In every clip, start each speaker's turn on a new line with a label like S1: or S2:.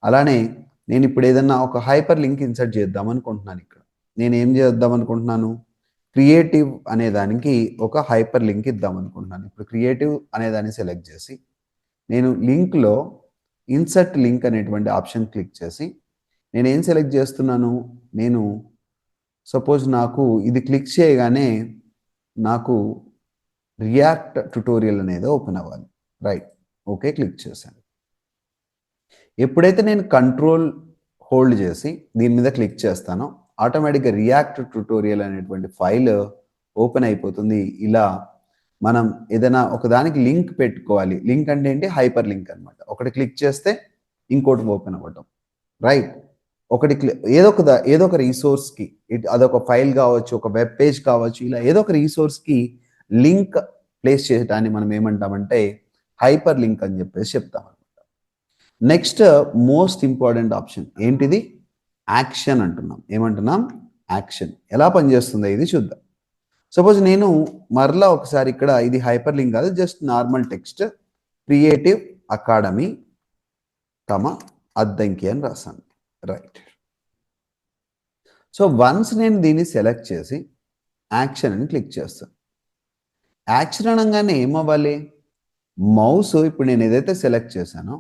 S1: అలానే నేను ఇప్పుడు ఏదన్నా ఒక హైపర్ లింక్ ఇన్సర్ట్ చేద్దాం అనుకుంటున్నాను. ఇక్కడ నేను ఏం చేద్దాం అనుకుంటున్నాను, క్రియేటివ్ అనే దానికి ఒక హైపర్ లింక్ ఇద్దాం అనుకుంటున్నాను. ఇప్పుడు క్రియేటివ్ అనే దాన్ని సెలెక్ట్ చేసి నేను లింక్లో ఇన్సర్ట్ లింక్ అనేటువంటి ఆప్షన్ క్లిక్ చేసి నేను ఏం సెలెక్ట్ చేస్తున్నాను, నేను సపోజ్ నాకు ఇది క్లిక్ చేయగానే నాకు రియాక్ట్ ట్యుటోరియల్ అనేది ఓపెన్ అవ్వాలి. రైట్, ఓకే క్లిక్ చేశాను. ఎప్పుడైతే నేను కంట్రోల్ హోల్డ్ చేసి దీని మీద క్లిక్ చేస్తానో ఆటోమేటిక్గా రియాక్ట్ ట్యుటోరియల్ అనేటువంటి ఫైల్ ఓపెన్ అయిపోతుంది. ఇలా మనం ఏదైనా ఒకదానికి లింక్ పెట్టుకోవాలి. లింక్ అంటే ఏంటి, హైపర్ లింక్ అనమాట. ఒకటి క్లిక్ చేస్తే ఇంకోటి ఓపెన్ అవ్వటం. రైట్, ఒకటి ఏదో ఒక రీసోర్స్కి, అదొక ఫైల్ కావచ్చు, ఒక వెబ్ పేజ్ కావచ్చు, ఇలా ఏదో ఒక రీసోర్స్కి లింక్ ప్లేస్ చేయడాన్ని మనం ఏమంటామంటే హైపర్ లింక్ అని చెప్పేసి చెప్తాం అనమాట. నెక్స్ట్ మోస్ట్ ఇంపార్టెంట్ ఆప్షన్ ఏంటిది, యాక్షన్ అంటున్నాం. ఏమంటున్నాం, యాక్షన్. ఎలా పనిచేస్తుందో ఇది చూద్దాం. సపోజ్ నేను మరలా ఒకసారి ఇక్కడ ఇది హైపర్ లింక్ కాదు, just normal text creative academy Addanki అని రాశాను. రైట్, సో వన్స్ నేను దీన్ని సెలెక్ట్ చేసి యాక్షన్ అని క్లిక్ చేస్తాను. యాక్షన్ అనగానే ఏమవ్వాలి, మౌస్ ఇప్పుడు నేను ఏదైతే సెలెక్ట్ చేశానో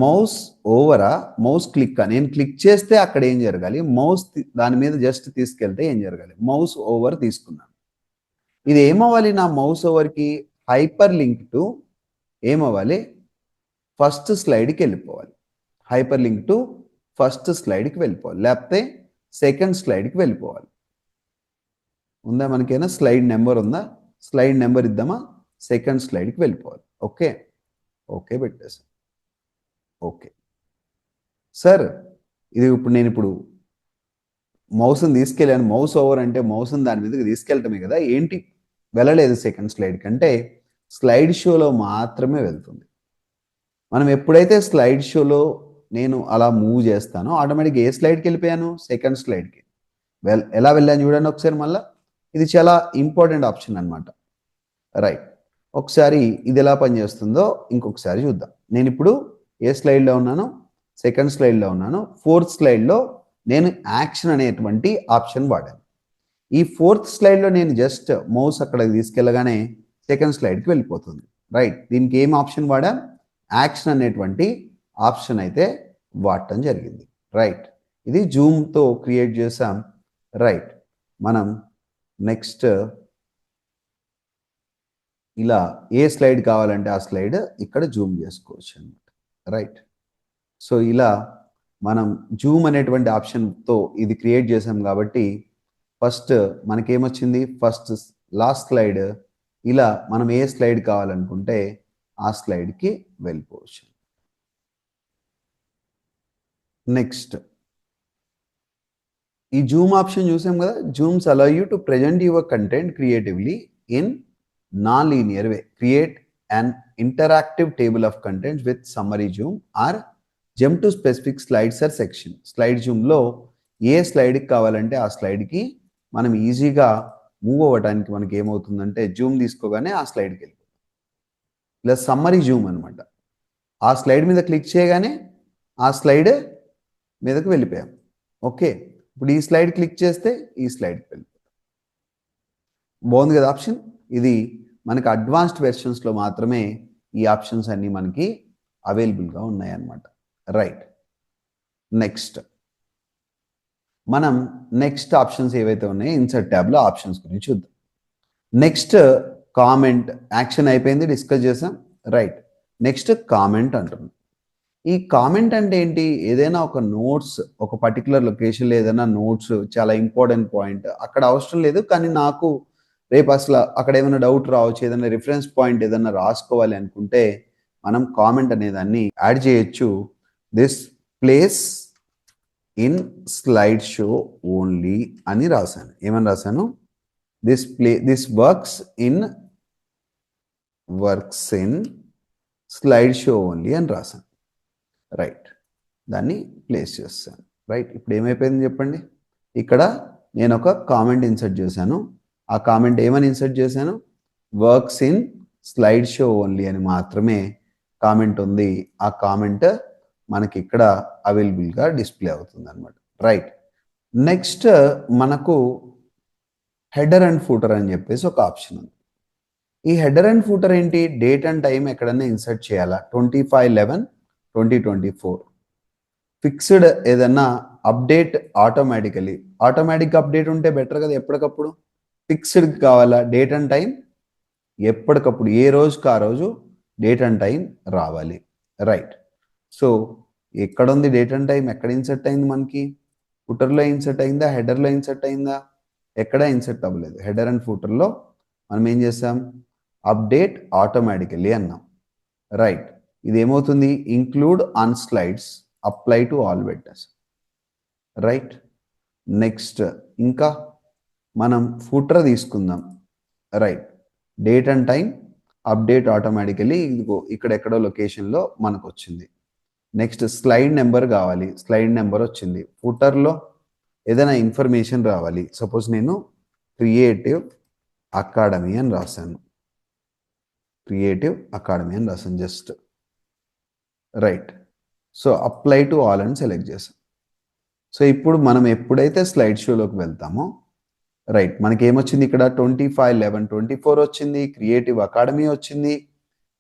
S1: మౌస్ ఓవరా మౌస్ క్లిక్, నేను క్లిక్ చేస్తే అక్కడ ఏం జరగాలి, మౌస్ దాని మీద జస్ట్ తీసుకెళ్తే ఏం జరగాలి, మౌస్ ఓవర్ తీసుకున్నాను. ఇది ఏమవ్వాలి, నా మౌస్ ఓవర్కి హైపర్ లింక్ టు ఏమవ్వాలి, ఫస్ట్ స్లైడ్కి వెళ్ళిపోవాలి. హైపర్ లింక్ టు ఫస్ట్ స్లైడ్కి వెళ్ళిపోవాలి, లేకపోతే సెకండ్ స్లైడ్కి వెళ్ళిపోవాలి. ఉందా మనకేనా స్లైడ్ నెంబర్ ఉందా, స్లైడ్ నెంబర్ ఇద్దామా, సెకండ్ స్లైడ్కి వెళ్ళిపోవాలి. ఓకే, ఓకే పెట్టేసాను. ఓకే సార్, ఇది నేను ఇప్పుడు మౌస్ని తీసుకెళ్ళాను. మౌస్ ఓవర్ అంటే మౌస్ని దాని మీదకి తీసుకెళ్ళటమే కదా, ఏంటి వెళ్ళలేదు సెకండ్ స్లైడ్ కంటే, స్లైడ్ షోలో మాత్రమే వెళ్తుంది. మనం ఎప్పుడైతే స్లైడ్ షోలో నేను అలా మూవ్ చేస్తానో ఆటోమేటిక్గా ఏ స్లైడ్కి వెళ్ళిపోయాను, సెకండ్ స్లైడ్కి. ఎలా వెళ్ళాను చూడండి ఒకసారి మళ్ళీ. ఇది చాలా ఇంపార్టెంట్ ఆప్షన్ అనమాట. రైట్, ఒకసారి ఇది ఎలా పనిచేస్తుందో ఇంకొకసారి చూద్దాం. నేను ఇప్పుడు ఏ స్లైడ్లో ఉన్నాను, సెకండ్ స్లైడ్లో ఉన్నాను. ఫోర్త్ స్లైడ్లో నేను యాక్షన్ అనేటువంటి ఆప్షన్ వాడాను. ఈ ఫోర్త్ స్లైడ్లో నేను జస్ట్ మౌస్ అక్కడికి తీసుకెళ్ళగానే సెకండ్ స్లైడ్కి వెళ్ళిపోతుంది. రైట్, దీనికి ఏం ఆప్షన్ వాడాం, యాక్షన్ అనేటువంటి ఆప్షన్ అయితే వాడటం జరిగింది. రైట్, ఇది జూమ్తో క్రియేట్ చేసాం. రైట్, మనం నెక్స్ట్ ఇలా ఏ స్లైడ్ కావాలంటే ఆ స్లైడ్ ఇక్కడ జూమ్ చేసుకోవచ్చు అనమాట. రైట్, సో ఇలా మనం జూమ్ అనేటువంటి ఆప్షన్తో ఇది క్రియేట్ చేసాం కాబట్టి ఫస్ట్ మనకేమొచ్చింది, ఫస్ట్ లాస్ట్ స్లైడ్. ఇలా మనం ఏ స్లైడ్ కావాలనుకుంటే ఆ స్లైడ్కి వెళ్ళిపోవచ్చు. నెక్స్ట్ ఈ జూమ్ ఆప్షన్ చూసాం కదా, zooms allow you to present your content creatively in non linear way, create an interactive table of contents with summary zoom or jump to specific slides or section. Slide జూమ్లో ఏ స్లైడ్కి కావాలంటే ఆ స్లైడ్కి మనం ఈజీగా move అవ్వడానికి మనకి ఏమవుతుందంటే జూమ్ తీసుకోగానే ఆ స్లైడ్కి వెళ్ళిపోతుంది. ఇలా సమ్మరీ జూమ్ అనమాట. ఆ స్లైడ్ మీద క్లిక్ చేయగానే ఆ స్లైడ్ మీదకి వెళ్ళిపోయాం. ఓకే, ఇప్పుడు ఈ స్లైడ్ క్లిక్ చేస్తే ఈ స్లైడ్కి వెళ్ళిపోతాం. బాగుంది కదా ఆప్షన్. ఇది మనకి అడ్వాన్స్డ్ వెర్షన్స్లో మాత్రమే ఈ ఆప్షన్స్ అన్నీ మనకి అవైలబుల్గా ఉన్నాయన్నమాట. రైట్, నెక్స్ట్ మనం నెక్స్ట్ ఆప్షన్స్ ఏవైతే ఉన్నాయో ఇన్సర్ట్ ట్యాబ్లో ఆప్షన్స్ గురించి చూద్దాం. నెక్స్ట్ కామెంట్, యాక్షన్ అయిపోయింది, డిస్కస్ చేసాం. రైట్, నెక్స్ట్ కామెంట్ అంటున్నాం. ఈ కామెంట్ అంటే ఏంటి, ఏదైనా ఒక నోట్స్, ఒక పర్టికులర్ లొకేషన్లో ఏదైనా నోట్స్, చాలా ఇంపార్టెంట్ పాయింట్ అక్కడ అవసరం లేదు, కానీ నాకు రేపు అసలు అక్కడ ఏమైనా డౌట్ రావచ్చు, ఏదైనా రిఫరెన్స్ పాయింట్ ఏదైనా రాసుకోవాలి అనుకుంటే మనం కామెంట్ అనేదాన్ని యాడ్ చేయొచ్చు. This place in slide show only అని రాశాను. ఏమని రాశాను, this works in slide show only అని రాశాను. రైట్, దాన్ని ప్లేస్ చేస్తాను. రైట్, ఇప్పుడు ఏమైపోయింది చెప్పండి, ఇక్కడ నేను ఒక కామెంట్ ఇన్సర్ట్ చేశాను. ఆ కామెంట్ ఏమని ఇన్సర్ట్ చేశాను, works in slide show only అని మాత్రమే కామెంట్ ఉంది. ఆ కామెంట్ మనకి ఇక్కడ అవైలబుల్గా డిస్ప్లే అవుతుంది అనమాట. రైట్. నెక్స్ట్ మనకు హెడర్ అండ్ ఫూటర్ అని చెప్పేసి ఒక ఆప్షన్ ఉంది. ఈ హెడర్ అండ్ ఫూటర్ ఏంటి? డేట్ అండ్ టైం ఎక్కడన్నా ఇన్సర్ట్ చేయాలా? 25/11/2024 ఫిక్స్డ్ ఏదన్నా అప్డేట్ ఆటోమేటికలీ. ఆటోమేటిక్ అప్డేట్ ఉంటే బెటర్ కదా, ఎప్పటికప్పుడు. ఫిక్స్డ్ కావాలా? డేట్ అండ్ టైం ఎప్పటికప్పుడు ఏ రోజుకి ఆ రోజు డేట్ అండ్ టైం రావాలి. రైట్. సో ఎక్కడ ఉంది డేట్ అండ్ టైం? ఎక్కడ ఇన్సర్ట్ అయింది మనకి? ఫుటర్లో ఇన్సర్ట్ అయిందా? హెడర్లో ఇన్సర్ట్ అయిందా? ఎక్కడ ఇన్సర్ట్ అవ్వలేదు. హెడర్ అండ్ ఫుటర్లో మనం ఏం చేసాం? అప్డేట్ ఆటోమేటికలీ అన్నాం. రైట్. ఇది ఏమవుతుంది? Include on slides apply to all పెట్టేసాం. రైట్. నెక్స్ట్ ఇంకా మనం ఫుటర్ తీసుకుందాం. Right. Date and time update automatically ఇదిగో ఇక్కడ ఎక్కడో లొకేషన్లో మనకు వచ్చింది. నెక్స్ట్ స్లైడ్ నెంబర్ కావాలి. స్లైడ్ నెంబర్ వచ్చింది. ఫుటర్లో ఏదైనా ఇన్ఫర్మేషన్ రావాలి. సపోజ్ నేను క్రియేటివ్ అకాడమీ అని రాశాను. క్రియేటివ్ అకాడమీ అని రాశాను just. Right. So apply to all అని సెలెక్ట్ చేసాం. సో ఇప్పుడు మనం ఎప్పుడైతే స్లైడ్ షోలోకి వెళ్తామో రైట్ మనకి ఏమొచ్చింది ఇక్కడ? 25/11/24 వచ్చింది. క్రియేటివ్ అకాడమీ వచ్చింది.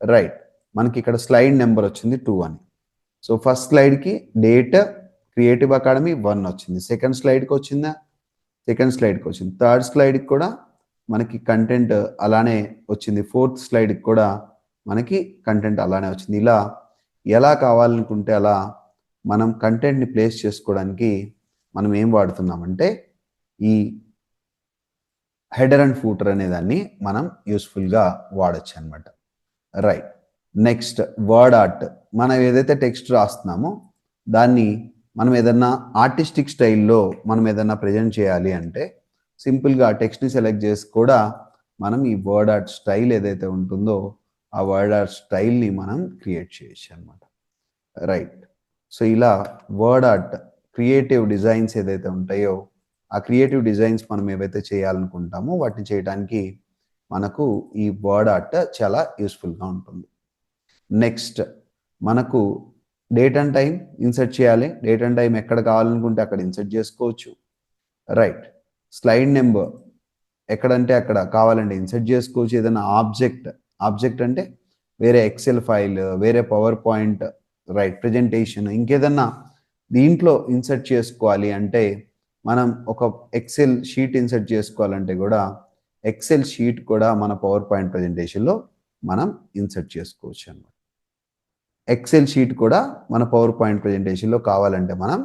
S1: రైట్. మనకి ఇక్కడ స్లైడ్ నెంబర్ వచ్చింది 2 అని. సో ఫస్ట్ స్లైడ్కి డేట్ క్రియేటివ్ అకాడమీ 1 వచ్చింది. సెకండ్ స్లైడ్కి వచ్చిందా? సెకండ్ స్లైడ్కి వచ్చింది. థర్డ్ స్లైడ్కి కూడా మనకి కంటెంట్ అలానే వచ్చింది. ఫోర్త్ స్లైడ్కి కూడా మనకి కంటెంట్ అలానే వచ్చింది. ఇలా ఎలా కావాలనుకుంటే అలా మనం కంటెంట్ని ప్లేస్ చేసుకోవడానికి మనం ఏం వాడుతున్నామంటే ఈ హెడర్ అండ్ ఫూటర్ అనే దాన్ని మనం యూస్ఫుల్గా వాడచ్చు అనమాట. రైట్. Next word art. మనం ఏదైతే టెక్స్ట్ రాస్తున్నామో దాన్ని మనం ఏదన్నా ఆర్టిస్టిక్ స్టైల్లో మనం ఏదన్నా ప్రజెంట్ చేయాలి అంటే సింపుల్గా టెక్స్ట్ని సెలెక్ట్ చేసి కూడా మనం ఈ వర్డ్ ఆర్ట్ స్టైల్ ఏదైతే ఉంటుందో ఆ వర్డ్ ఆర్ట్ స్టైల్ని మనం క్రియేట్ చేయొచ్చు అనమాట. రైట్. సో ఇలా వర్డ్ ఆర్ట్ క్రియేటివ్ డిజైన్స్ ఏదైతే ఉంటాయో ఆ క్రియేటివ్ డిజైన్స్ మనం ఏవైతే చేయాలనుకుంటామో వాటిని చేయడానికి మనకు ఈ వర్డ్ ఆర్ట్ చాలా యూస్ఫుల్గా ఉంటుంది. నెక్స్ట్ మనకు డేట్ అండ్ టైం ఇన్సర్ట్ చేయాలి. డేట్ అండ్ టైం ఎక్కడ కావాలనుకుంటే అక్కడ ఇన్సర్ట్ చేసుకోవచ్చు. రైట్. స్లైడ్ నెంబర్ ఎక్కడంటే అక్కడ కావాలంటే ఇన్సర్ట్ చేసుకోవచ్చు. ఏదైనా ఆబ్జెక్ట్ అంటే వేరే ఎక్సెల్ ఫైల్, వేరే పవర్ పాయింట్, రైట్, ప్రెజెంటేషన్, ఇంకేదన్నా దీంట్లో ఇన్సర్ట్ చేసుకోవాలి అంటే మనం ఒక ఎక్సెల్ షీట్ ఇన్సర్ట్ చేసుకోవాలంటే కూడా ఎక్సెల్ షీట్ కూడా మన పవర్ పాయింట్ ప్రెజెంటేషన్లో మనం ఇన్సర్ట్ చేసుకోవచ్చు అన్నమాట. ఎక్సెల్ షీట్ కూడా మన పవర్ పాయింట్ ప్రెజెంటేషన్లో కావాలంటే మనం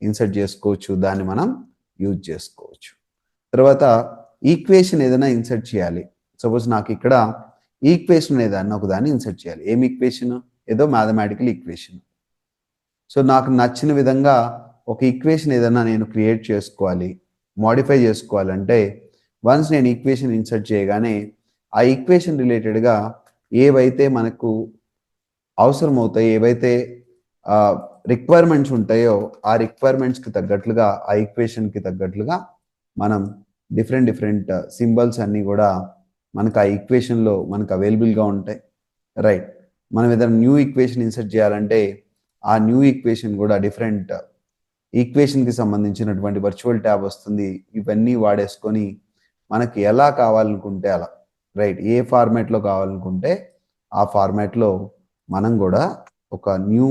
S1: ఇన్సర్ట్ చేసుకోవచ్చు. దాన్ని మనం యూజ్ చేసుకోవచ్చు. తర్వాత ఈక్వేషన్ ఏదైనా ఇన్సర్ట్ చేయాలి. సపోజ్ నాకు ఇక్కడ ఈక్వేషన్ అనేదాన్ని ఒకదాన్ని ఇన్సర్ట్ చేయాలి. ఏం ఈక్వేషన్? ఏదో మ్యాథమెటికల్ ఈక్వేషన్. సో నాకు నచ్చిన విధంగా ఒక ఈక్వేషన్ ఏదైనా నేను క్రియేట్ చేసుకోవాలి, మోడిఫై చేసుకోవాలంటే వన్స్ నేను ఈక్వేషన్ ఇన్సర్ట్ చేయగానే ఆ ఈక్వేషన్ రిలేటెడ్గా ఏవైతే మనకు అవసరం అవుతాయి, ఏవైతే రిక్వైర్మెంట్స్ ఉంటాయో ఆ రిక్వైర్మెంట్స్కి తగ్గట్లుగా ఆ ఈక్వేషన్కి తగ్గట్లుగా మనం డిఫరెంట్ సింబల్స్ అన్నీ కూడా మనకు ఆ ఈక్వేషన్లో మనకు అవైలబుల్గా ఉంటాయి. రైట్. మనం ఏదైనా న్యూ ఈక్వేషన్ ఇన్సర్ట్ చేయాలంటే ఆ న్యూ ఈక్వేషన్ కూడా డిఫరెంట్ ఈక్వేషన్కి సంబంధించినటువంటి వర్చువల్ ట్యాబ్ వస్తుంది. ఇవన్నీ వాడేసుకొని మనకి ఎలా కావాలనుకుంటే అలా, రైట్, ఏ ఫార్మాట్లో కావాలనుకుంటే ఆ ఫార్మాట్లో మనం కూడా ఒక న్యూ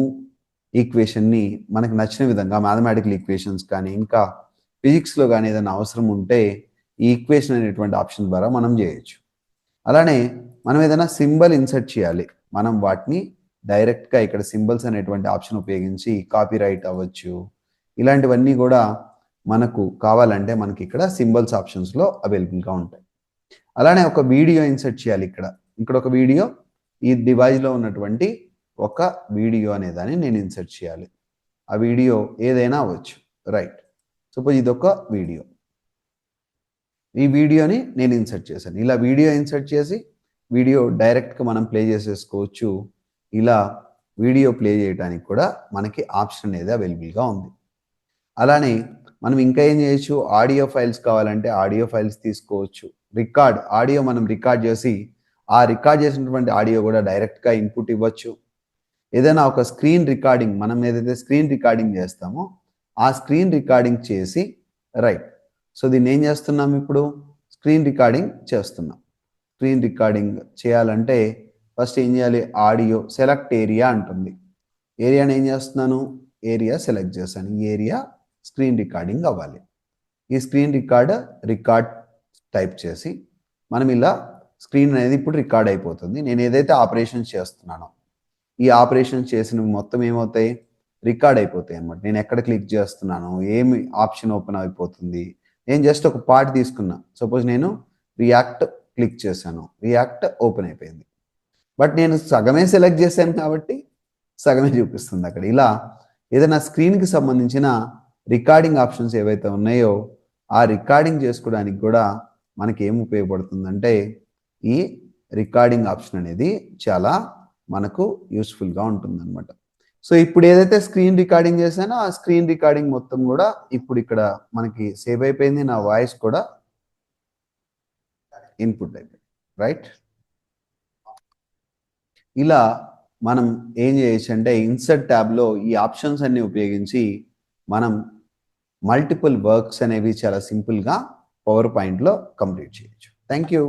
S1: ఈక్వేషన్ని మనకు నచ్చిన విధంగా మ్యాథమెటికల్ ఈక్వేషన్స్ కానీ ఇంకా ఫిజిక్స్లో కానీ ఏదైనా అవసరం ఉంటే ఈ ఈక్వేషన్ అనేటువంటి ఆప్షన్ ద్వారా మనం చేయొచ్చు. అలానే మనం ఏదైనా సింబల్ ఇన్సర్ట్ చేయాలి, మనం వాటిని డైరెక్ట్గా ఇక్కడ సింబల్స్ అనేటువంటి ఆప్షన్ ఉపయోగించి కాపీ రైట్ అవ్వచ్చు. ఇలాంటివన్నీ కూడా మనకు కావాలంటే మనకి ఇక్కడ సింబల్స్ ఆప్షన్స్లో అవైలబుల్గా ఉంటాయి. అలానే ఒక వీడియో ఇన్సర్ట్ చేయాలి. ఇక్కడ ఒక వీడియో, ఈ డివైస్లో ఉన్నటువంటి ఒక వీడియో అనేదాన్ని నేను ఇన్సర్ట్ చేయాలి. ఆ వీడియో ఏదైనా అవ్వచ్చు. రైట్. సపోజ్ ఇదొక వీడియో, ఈ వీడియోని నేను ఇన్సర్ట్ చేశాను. ఇలా వీడియో ఇన్సర్ట్ చేసి వీడియో డైరెక్ట్గా మనం ప్లే చేసేసుకోవచ్చు. ఇలా వీడియో ప్లే చేయడానికి కూడా మనకి ఆప్షన్ అనేది అవైలబుల్గా ఉంది. అలానే మనం ఇంకా ఏం చేయొచ్చు? ఆడియో ఫైల్స్ కావాలంటే ఆడియో ఫైల్స్ తీసుకోవచ్చు. ఆడియో మనం రికార్డ్ చేసి ఆ రికార్డ్ చేసినటువంటి ఆడియో కూడా డైరెక్ట్గా ఇన్పుట్ ఇవ్వచ్చు. ఏదైనా ఒక స్క్రీన్ రికార్డింగ్, మనం ఏదైతే స్క్రీన్ రికార్డింగ్ చేస్తామో ఆ స్క్రీన్ రికార్డింగ్ చేసి రైట్. సో దీన్ని ఏం చేస్తున్నాం, ఇప్పుడు స్క్రీన్ రికార్డింగ్ చేస్తున్నాం. స్క్రీన్ రికార్డింగ్ చేయాలంటే ఫస్ట్ ఏం చేయాలి, ఆడియో సెలెక్ట్ ఏరియా అంటుంది. ఏరియాని ఏం చేస్తున్నాను, ఏరియా సెలెక్ట్ చేశాను. ఈ ఏరియా స్క్రీన్ రికార్డింగ్ అవ్వాలి. ఈ స్క్రీన్ రికార్డ్ టైప్ చేసి మనం ఇలా స్క్రీన్ అనేది ఇప్పుడు రికార్డ్ అయిపోతుంది. నేను ఏదైతే ఆపరేషన్స్ చేస్తున్నానో ఈ ఆపరేషన్ చేసినవి మొత్తం ఏమవుతాయి, రికార్డ్ అయిపోతాయి అన్నమాట. నేను ఎక్కడ క్లిక్ చేస్తున్నాను, ఏమి ఆప్షన్ ఓపెన్ అయిపోతుంది. నేను జస్ట్ ఒక పార్ట్ తీసుకున్నా, సపోజ్ నేను రియాక్ట్ క్లిక్ చేశాను, రియాక్ట్ ఓపెన్ అయిపోయింది. బట్ నేను సగమే సెలెక్ట్ చేశాను కాబట్టి సగమే చూపిస్తుంది అక్కడ. ఇలా ఏదైనా స్క్రీన్కి సంబంధించిన రికార్డింగ్ ఆప్షన్స్ ఏవైతే ఉన్నాయో ఆ రికార్డింగ్ చేసుకోవడానికి కూడా మనకి ఏం ఉపయోగపడుతుందంటే ఈ రికార్డింగ్ ఆప్షన్ అనేది చాలా మనకు యూస్ఫుల్గా ఉంటుంది అనమాట. సో ఇప్పుడు ఏదైతే స్క్రీన్ రికార్డింగ్ చేశానో ఆ స్క్రీన్ రికార్డింగ్ మొత్తం కూడా ఇప్పుడు ఇక్కడ మనకి సేవ్ అయిపోయింది. నా వాయిస్ కూడా ఇన్పుట్ అయిపోయింది, రైట్. ఇలా మనం ఏం చేయొచ్చు అంటే ఇన్సర్ట్ ట్యాబ్లో ఈ ఆప్షన్స్ అన్ని ఉపయోగించి మనం మల్టిపుల్ వర్క్స్ అనేవి చాలా సింపుల్గా పవర్ పాయింట్లో కంప్లీట్ చేయొచ్చు. Thank you.